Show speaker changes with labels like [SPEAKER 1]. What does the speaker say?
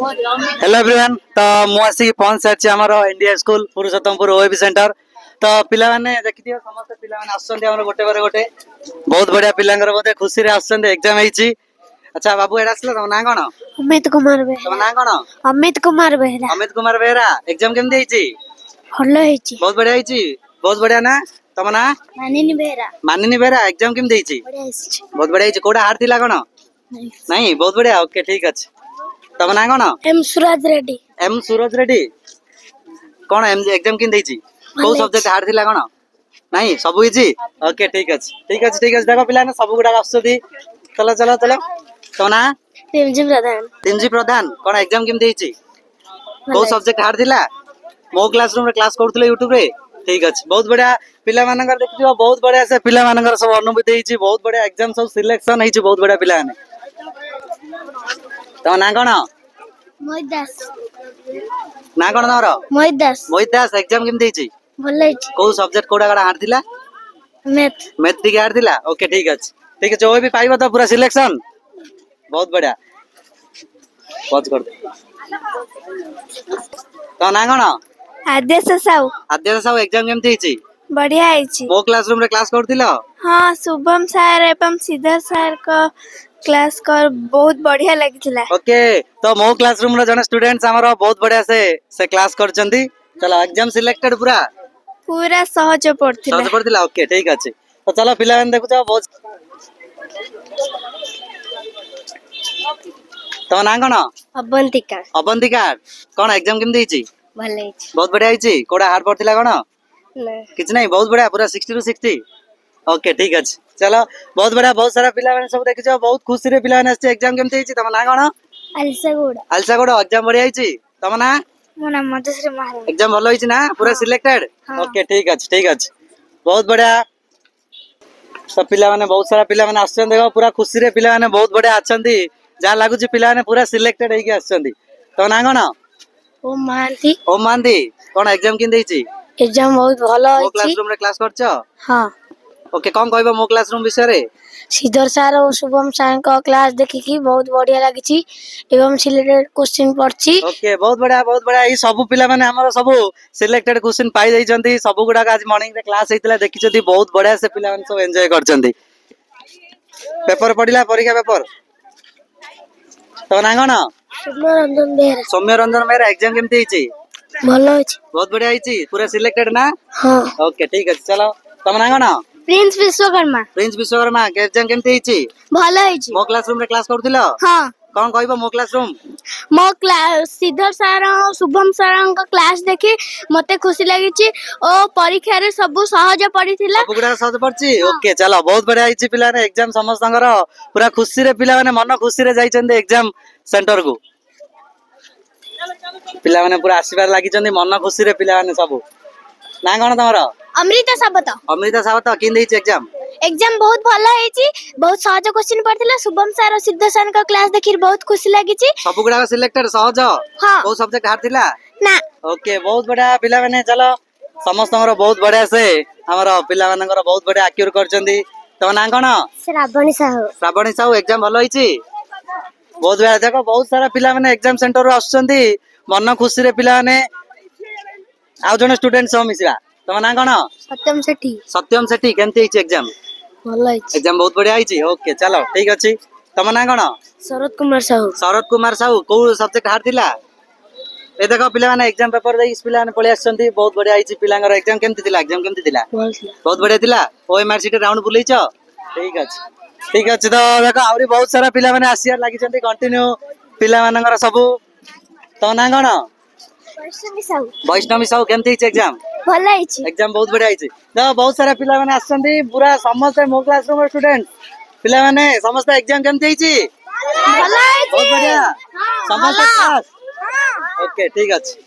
[SPEAKER 1] Hello everyone तो मुझे पहुंच सारी आमर India school Purushottampur OAB centre तो पिला माने देखिथियो समस्त पिला माने आछन हमर गोटे बारे गोटे बहुत बढ़िया पिलांगर बोधे खुशी रे आछन एग्जाम हेची। अच्छा बाबू एडा आसला तम ना कोन?
[SPEAKER 2] अमित कुमार बेहरा।
[SPEAKER 1] तम ना कोन?
[SPEAKER 2] अमित कुमार बेहरा।
[SPEAKER 1] अमित कुमार बेहरा एग्जाम केमदे हेची?
[SPEAKER 2] हल्लो हेची।
[SPEAKER 1] बहुत बढ़िया हेची। बहुत बढ़िया ना तम ना?
[SPEAKER 2] मानिनी बेहरा।
[SPEAKER 1] मानिनी बेहरा एग्जाम केमदे हेची?
[SPEAKER 2] बढ़िया हेची।
[SPEAKER 1] बहुत बढ़िया हेची। कोडा हार थिला कोन? नहीं बहुत बढ़िया ओके ठीक अछि। तम ना कोन?
[SPEAKER 2] एम सूरज रेड्डी।
[SPEAKER 1] एम सूरज रेड्डी कोन एम एग्जाम किन देछि को सब्जेक्ट हार्ड थिला कोन? नहीं सब इजी ओके ठीक अछि ठीक अछि ठीक अछि। देखो पिला ने सब गुडा आछथि चलो चलो चलो तो ना
[SPEAKER 2] टिमजी प्रधान।
[SPEAKER 1] टिमजी प्रधान कोन एग्जाम किन देछि को सब्जेक्ट हार्ड थिला मो क्लासरूम रे क्लास करथले YouTube रे ठीक अछि। बहुत बढ़िया पिला मानकर देखियो बहुत बढ़िया से पिला मानकर सब अनुभूति हेछि बहुत बढ़िया एग्जाम सब सिलेक्शन हेछि बहुत बढ़िया पिला माने तो ना कोन?
[SPEAKER 2] मोहित दास।
[SPEAKER 1] ना कोन तमरो?
[SPEAKER 2] मोहित दास।
[SPEAKER 1] मोहित दास एग्जाम किन देछि
[SPEAKER 2] भल्ला हेची।
[SPEAKER 1] को सब्जेक्ट कोडा कोडा हार्ड थिला?
[SPEAKER 2] मैथ।
[SPEAKER 1] मैथ टिके हार्ड थिला ओके ठीक अछि ठीक अछि। ओए भी पाइबो तो पूरा सिलेक्शन बहुत बढ़िया पॉज कर दे तो ना कोन?
[SPEAKER 2] आदेश साहू।
[SPEAKER 1] आद्य सब एग्जाम केमति हेछि?
[SPEAKER 2] बढ़िया हेची।
[SPEAKER 1] मो क्लासरूम रे क्लास करथिलो?
[SPEAKER 2] हां शुभम सर एवं सिद्धार्थ सर को क्लास कर बहुत बढ़िया लागिथिला।
[SPEAKER 1] ओके तो मो क्लासरूम रे जने स्टूडेंट्स हमरो बहुत बढ़िया से क्लास करचंदी। चलो एग्जाम सिलेक्टेड पूरा
[SPEAKER 2] पूरा सहज पड़थिला।
[SPEAKER 1] सहज पड़थिला ओके ठीक अछि। तो चलो पिला मन देखु जाओ बहुत तो ना कोन?
[SPEAKER 2] अवंतिका।
[SPEAKER 1] अवंतिका कोन एग्जाम केमति हेछि?
[SPEAKER 2] भल्ला हेची।
[SPEAKER 1] बहुत बढ़िया हेछि। कोडा हार्ड पड़थिला कोन?
[SPEAKER 2] ना
[SPEAKER 1] किछ नहीं बहुत बढ़िया पूरा 60 टू 60 ओके ठीक अछि। चलो बहुत बढ़िया बहुत सारा पिला माने सब देखिजो बहुत खुशी रे पिला माने एग्जाम केमति हेछि तम ना कोन?
[SPEAKER 2] अलसागुड़ा।
[SPEAKER 1] अलसागुड़ा एग्जाम बढ़िया हेछि तम ना?
[SPEAKER 2] मो नाम मधुश्री महाराज।
[SPEAKER 1] एग्जाम भलो हेछि ना पूरा सिलेक्टेड ओके ठीक अछि ठीक अछि। बहुत बढ़िया सब पिला माने बहुत सारा पिला माने आछन देखो पूरा खुशी रे पिला माने बहुत बढ़िया आछंती जा लागु छि पिला माने पूरा सिलेक्टेड हेकि आछंती। तो ना कोन?
[SPEAKER 2] ओ महांती।
[SPEAKER 1] ओ मानदी कोन एग्जाम किन देछि?
[SPEAKER 2] एग्जाम बहुत भलो
[SPEAKER 1] मो
[SPEAKER 2] हेची।
[SPEAKER 1] क्लासरूम रे क्लास करछो?
[SPEAKER 2] हां
[SPEAKER 1] ओके कोन कहबो मो क्लासरूम विषय रे?
[SPEAKER 2] श्रीधर सर और शुभम सर का क्लास देखिकी बहुत बढ़िया लागिची एवं सिलेक्टेड क्वेश्चन पढ़ची।
[SPEAKER 1] ओके बहुत बढ़िया ई सब पिला माने हमर सब सिलेक्टेड क्वेश्चन पाई जाई छंती सब गुडा आज मॉर्निंग रे क्लास हेतिला देखि छथि बहुत बढ़िया से पिला माने सब एन्जॉय करछंती। पेपर पढिला परीक्षा पेपर तो ना कोन?
[SPEAKER 2] सौम्य रंजन बेहरा।
[SPEAKER 1] सौम्य रंजन मेरा एग्जाम केमति हेछि?
[SPEAKER 2] भलो हेची।
[SPEAKER 1] बहुत बढ़िया हेछि पूरा सिलेक्टेड ना
[SPEAKER 2] हां
[SPEAKER 1] ओके ठीक अछि। चलो तम ना कोन?
[SPEAKER 2] Prince Vishwakarma.
[SPEAKER 1] Prince Vishwakarma exam केमति हेछि?
[SPEAKER 2] भलो हेची।
[SPEAKER 1] मो क्लासरूम रे क्लास करथिलो?
[SPEAKER 2] हां
[SPEAKER 1] कोन कहबो मो क्लासरूम?
[SPEAKER 2] मो क्लास सिद्धार्थ सर और शुभम सर का क्लास देखि मते खुशी लागिची ओ परीक्षा रे सब सहज पड़िथिला।
[SPEAKER 1] सब गुडा सहज पड़छि ओके चलो बहुत बढ़िया हेछि पिला ने एग्जाम समस्तंगर पूरा खुशी रे पिला माने मन खुशी रे जाई छन्ते एग्जाम सेंटर को पिला माने पूरा आशीर्वाद लागि छन्ते मन खुशी रे पिला माने सब ना कोन तमरो?
[SPEAKER 2] अमृता साबत।
[SPEAKER 1] अमृता सावत किन देछि एग्जाम?
[SPEAKER 2] एग्जाम बहुत भलो हेची बहुत सहज क्वेश्चन पड़थिला शुभम सर और सिद्धार्थ सर का क्लास देखि बहुत खुशी लागिची।
[SPEAKER 1] सब गुडा सिलेक्टेड सहज
[SPEAKER 2] हां
[SPEAKER 1] को सब्जेक्ट हार्ड थिला
[SPEAKER 2] ना
[SPEAKER 1] ओके बहुत बढ़िया पिला माने चलो समस्तंगर बहुत बढ़िया से हमर पिला मानकर बहुत बढ़िया एक्यूर करछन्ती। तो ना कोन?
[SPEAKER 2] श्रावणी साहू।
[SPEAKER 1] श्रावणी साहू एग्जाम भलो हेछि बहुत बढ़िया देखो बहुत सारा पिला माने एग्जाम सेंटर रो आछन्ती मन खुशी रे पिला माने आउ जने स्टूडेंट सब मिसिबा तम ना कोन?
[SPEAKER 2] सत्यम सेठी।
[SPEAKER 1] सत्यम सेठी केमति हेछि एग्जाम?
[SPEAKER 2] भलो हेची।
[SPEAKER 1] एग्जाम बहुत बढ़िया हेछि ओके चलो ठीक अछि। तम ना कोन?
[SPEAKER 2] शरद कुमार साहू।
[SPEAKER 1] शरद कुमार साहू को सब्जेक्ट हार्ड थिला? ए देखो पिला माने एग्जाम पेपर देई पिला माने पळि आछन्ती बहुत बढ़िया हेछि पिलांगर एग्जाम केमति थिला एग्जाम केमति थिला? बहुत बढ़िया थिला ओएमआर सिटी राउंड बुलेइछ ठीक अछि। तो देखो आउरी बहुत सारा पिला माने आसियार लागि छन्ती कंटिन्यू पिला मानकर सब तो ना कोन?
[SPEAKER 2] वैष्णवी साहू।
[SPEAKER 1] वैष्णवी साहू केमति हेछि एग्जाम?
[SPEAKER 2] भलो हेची।
[SPEAKER 1] एग्जाम बहुत बढ़िया हेछि देखो बहुत सारा पिला माने आछन्ती पूरा समस्त मो क्लासरूम स्टूडेंट पिला माने समस्त एग्जाम केमति हेछि?
[SPEAKER 2] भलो हेची।
[SPEAKER 1] बहुत बढ़िया समस्त
[SPEAKER 2] भलो।
[SPEAKER 1] क्लास ओके ठीक अछि।